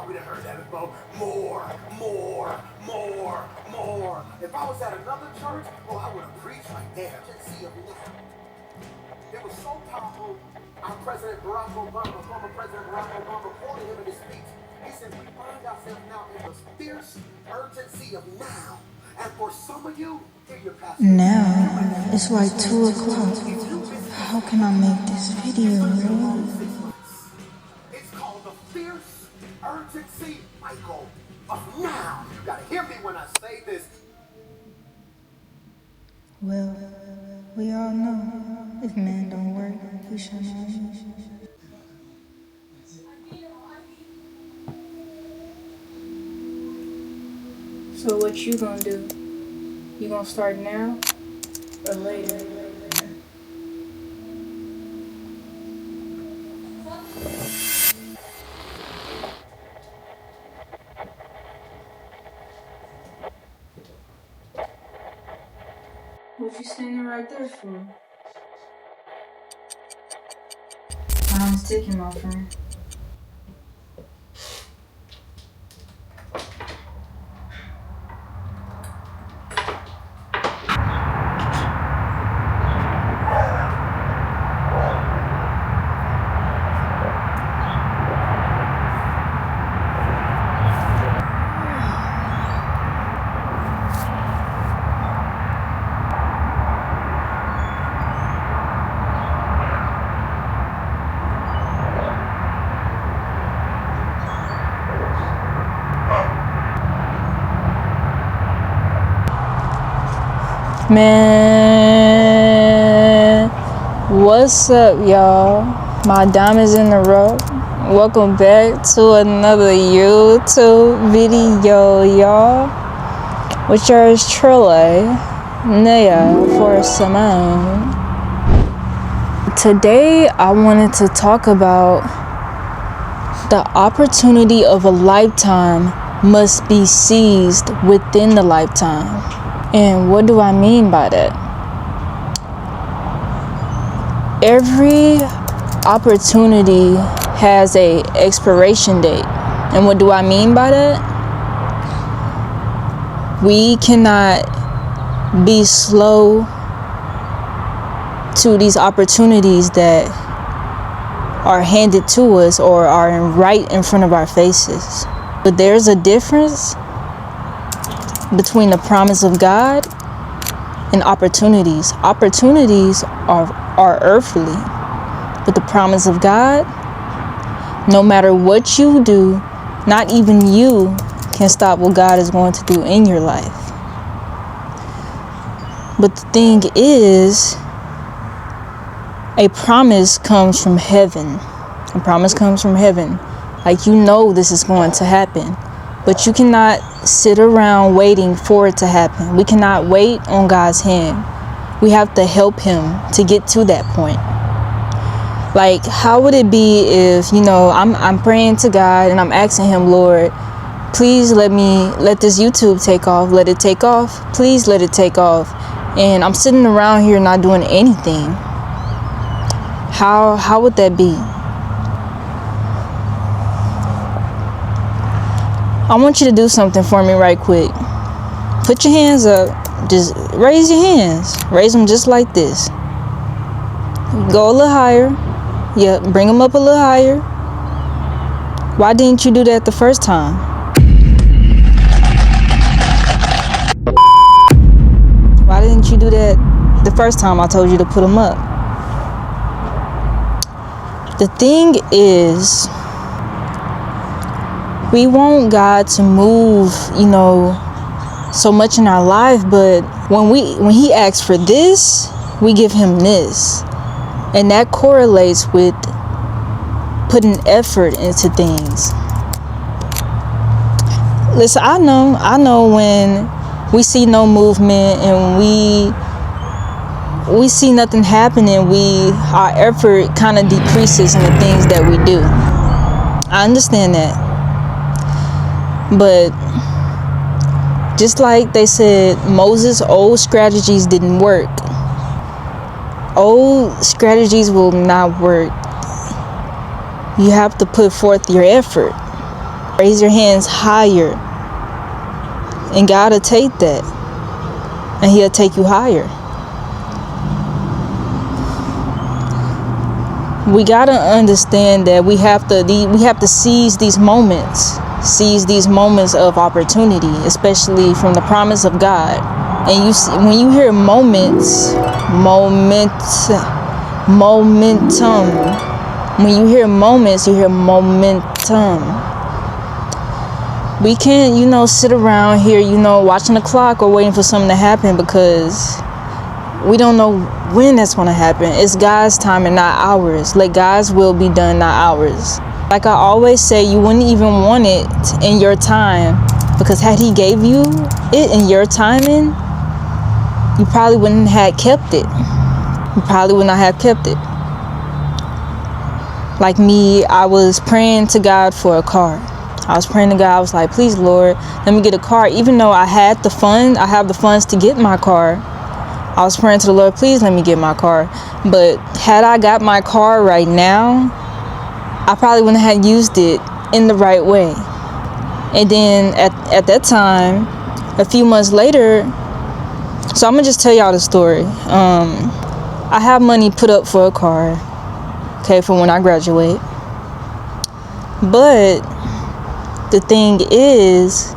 We done heard that before. More. If I was at another church, I would have preached like that. Just see of now. It was so powerful. Our President Barack Obama, former President Barack Obama, quoted him in his speech. He said, we find ourselves now in the fierce urgency of now. And for some of you, hear your pastor. Now, it's like 2 o'clock. How can I make this video? It's called the fierce urgency, Michael, of now. You gotta hear me when I say this. Well, we all know if man don't work, he shall not eat. So what you gonna do? You gonna start now or later? What you standing right there for? Time's ticking, my friend. Man, what's up, y'all? My diamonds in the rough. Welcome back to another YouTube video, y'all. With yours truly, Naya for Simone. Today, I wanted to talk about the opportunity of a lifetime must be seized within the lifetime. And what do I mean by that? Every opportunity has a expiration date. And what do I mean by that? We cannot be slow to these opportunities that are handed to us or are right in front of our faces. But there's a difference between the promise of God and opportunities. Opportunities are earthly, but the promise of God, no matter what you do, not even you can stop what God is going to do in your life. But the thing is, a promise comes from heaven. A promise comes from heaven. Like, you know this is going to happen. But you cannot sit around waiting for it to happen. We cannot wait on God's hand. We have to help him to get to that point. Like, how would it be if, I'm praying to God and I'm asking him, Lord, please let this YouTube take off. Let it take off. Please let it take off. And I'm sitting around here not doing anything. How would that be? I want you to do something for me right quick. Put your hands up. Just raise your hands. Raise them just like this. Go a little higher. Yep, bring them up a little higher. Why didn't you do that the first time? Why didn't you do that the first time I told you to put them up? The thing is, we want God to move, so much in our life, but when he asks for this, we give him this. And that correlates with putting effort into things. Listen, I know when we see no movement and we see nothing happening, our effort kind of decreases in the things that we do. I understand that. But just like they said, Moses' old strategies didn't work. Old strategies will not work. You have to put forth your effort. Raise your hands higher. And God will take that. And He'll take you higher. We gotta understand that we have to seize these moments of opportunity, especially from the promise of God. And you see, when you hear momentum. When you hear moments, you hear momentum. We can't, sit around here, watching the clock or waiting for something to happen, because we don't know when that's going to happen. It's God's time and not ours. Let God's will be done, not ours. Like I always say, you wouldn't even want it in your time, because had He gave you it in your timing, you probably wouldn't have kept it. You probably would not have kept it. Like me, I was praying to God for a car. I was praying to God. I was like, please, Lord, let me get a car. Even though I have the funds to get my car. I was praying to the Lord, please let me get my car. But had I got my car right now, I probably wouldn't have used it in the right way. And then at that time, a few months later, so I'm going to just tell y'all the story. I have money put up for a car, okay, for when I graduate. But the thing is,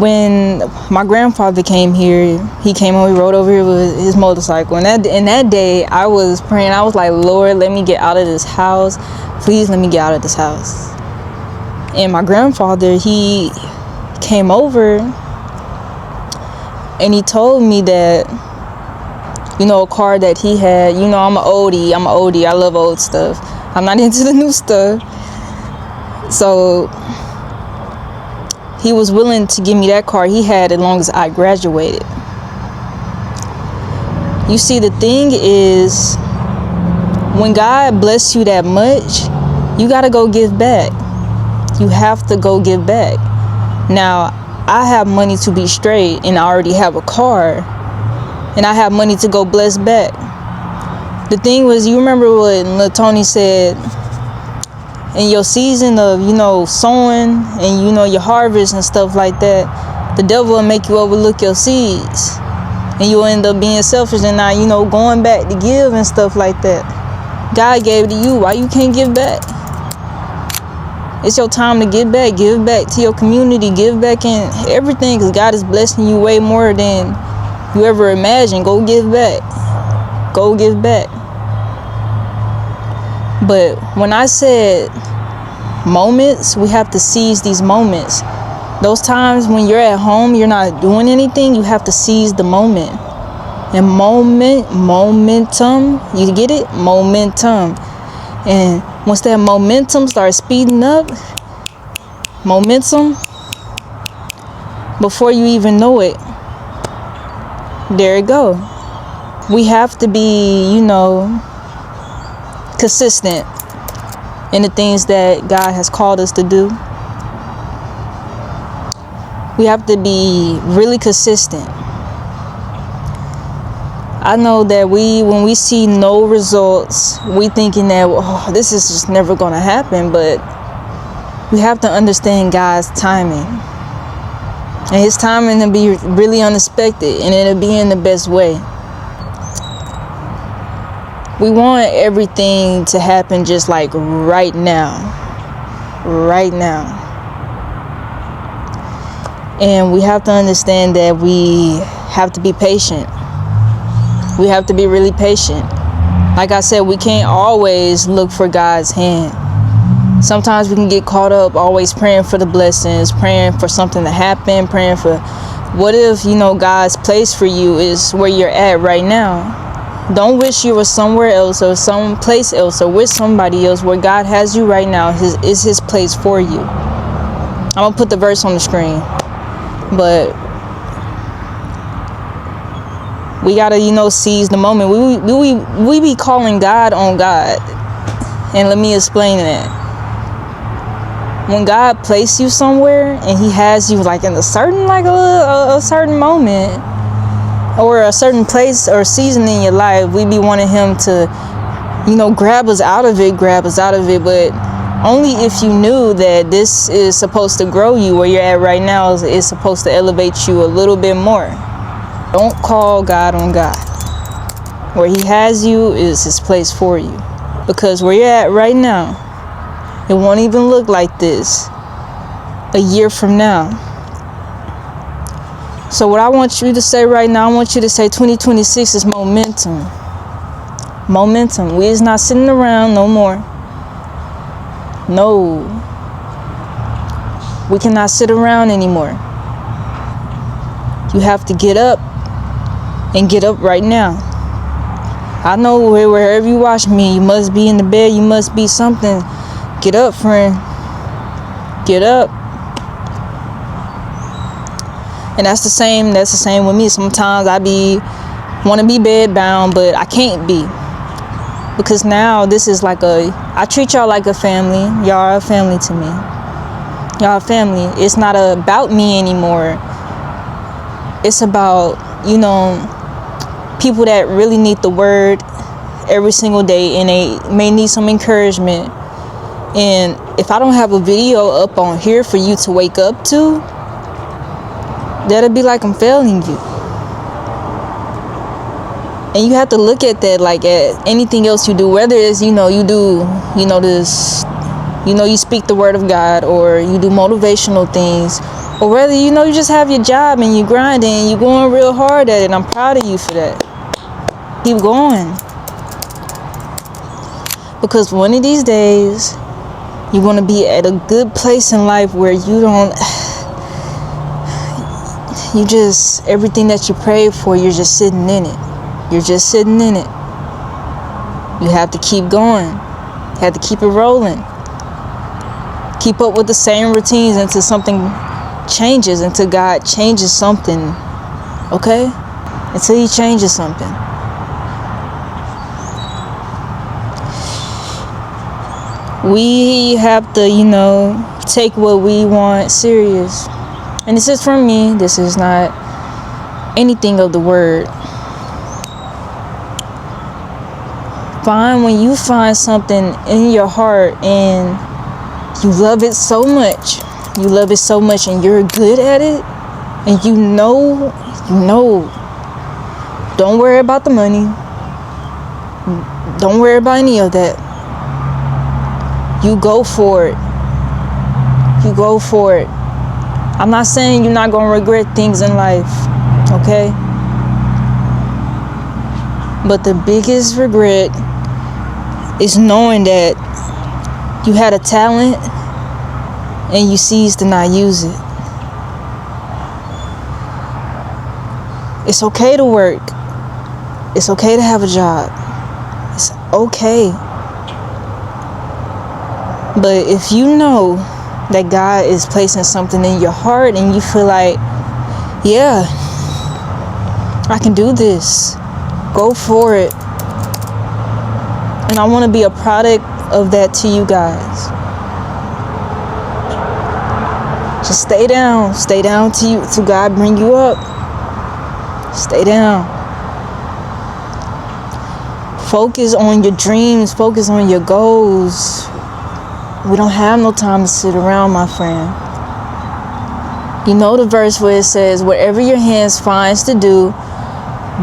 when my grandfather came here, he rode over here with his motorcycle. And that day, I was praying. I was like, Lord, let me get out of this house. Please let me get out of this house. And my grandfather, he came over and he told me that, a car that he had, I'm an oldie. I love old stuff. I'm not into the new stuff. So he was willing to give me that car he had as long as I graduated. You see, the thing is, when God bless you that much, you got to go give back. You have to go give back. Now, I have money to be straight, and I already have a car, and I have money to go bless back. The thing was, you remember what LaTony said, in your season of, sowing and, your harvest and stuff like that, the devil will make you overlook your seeds. And you'll end up being selfish and not, going back to give and stuff like that. God gave it to you. Why you can't give back? It's your time to give back. Give back to your community. Give back in everything, because God is blessing you way more than you ever imagined. Go give back. Go give back. But when I said moments, we have to seize these moments. Those times when you're at home, you're not doing anything, you have to seize the moment. And momentum, you get it? Momentum. And once that momentum starts speeding up, before you even know it, there it go. We have to be, consistent in the things that God has called us to do. We have to be really consistent. I know that when we see no results, we thinking that this is just never going to happen, but we have to understand God's timing. And His timing will be really unexpected, and it'll be in the best way. We want everything to happen just like right now. Right now. And we have to understand that we have to be patient. We have to be really patient. Like I said, we can't always look for God's hand. Sometimes we can get caught up always praying for the blessings, praying for something to happen, praying for what if, God's place for you is where you're at right now. Don't wish you were somewhere else or someplace else or with somebody else. Where God has you right now is His place for you. I'm going to put the verse on the screen. But we got to, seize the moment. We be calling God on God. And let me explain that. When God placed you somewhere and He has you like in a certain, a certain moment, or a certain place or season in your life, we be wanting Him to, grab us out of it. But Only if you knew that this is supposed to grow you where you're at right now is supposed to elevate you a little bit more. Don't call God on God. Where he has you is his place for you. Because where you're at right now, it won't even look like this a year from now. So what I want you to say right now, I want you to say 2026 is momentum. Momentum. We is not sitting around no more. No. We cannot sit around anymore. You have to get up and get up right now. I know wherever you watch me, you must be in the bed, you must be something. Get up, friend. Get up. And that's the same with me. Sometimes I want to be bed bound, but I can't be. Because now this is like I treat y'all like a family. Y'all are a family to me. Y'all a family. It's not about me anymore. It's about, people that really need the word every single day, and they may need some encouragement. And if I don't have a video up on here for you to wake up to, that'll be like I'm failing you. And you have to look at that like at anything else you do, whether it's, you speak the word of God, or you do motivational things, or whether, you just have your job and you grinding and you're going real hard at it. I'm proud of you for that. Keep going. Because one of these days, you're going to be at a good place in life where everything that you prayed for, you're just sitting in it. You're just sitting in it. You have to keep going. You have to keep it rolling. Keep up with the same routines until something changes, until God changes something. Okay? Until he changes something. We have to, take what we want serious. And this is from me. This is not anything of the word. When you find something in your heart and you love it so much, and you're good at it, and don't worry about the money. Don't worry about any of that. You go for it. You go for it. I'm not saying you're not going to regret things in life, okay? But the biggest regret is knowing that you had a talent and you ceased to not use it. It's okay to work. It's okay to have a job. It's okay. But if you know that God is placing something in your heart and you feel like, yeah, I can do this, go for it. And I want to be a product of that to you guys. Just stay down till God bring you up. Stay down. Focus on your dreams, focus on your goals. We don't have no time to sit around, my friend. You know the verse where it says, whatever your hands finds to do,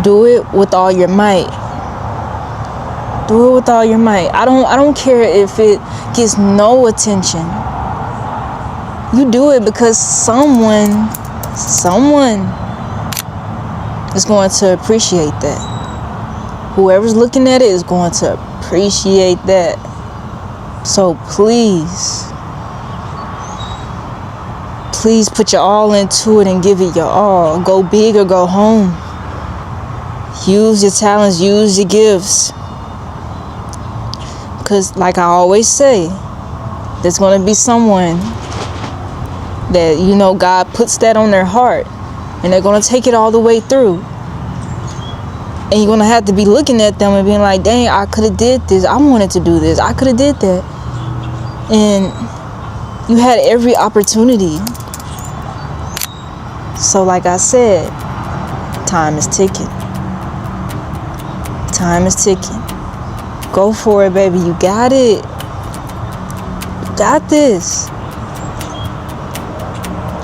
do it with all your might. Do it with all your might. I don't care if it gets no attention. You do it because someone is going to appreciate that. Whoever's looking at it is going to appreciate that. So please put your all into it and give it your all. Go big or go home. Use your talents, use your gifts. Because like I always say, there's going to be someone that, God puts that on their heart. And they're going to take it all the way through. And you're going to have to be looking at them and being like, dang, I could have did this. I wanted to do this. I could have did that. And you had every opportunity. So like I said, time is ticking. Time is ticking. Go for it, baby. You got it. got this.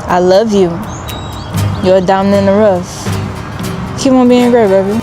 I love you. You're a diamond in the rough. Keep on being great, baby.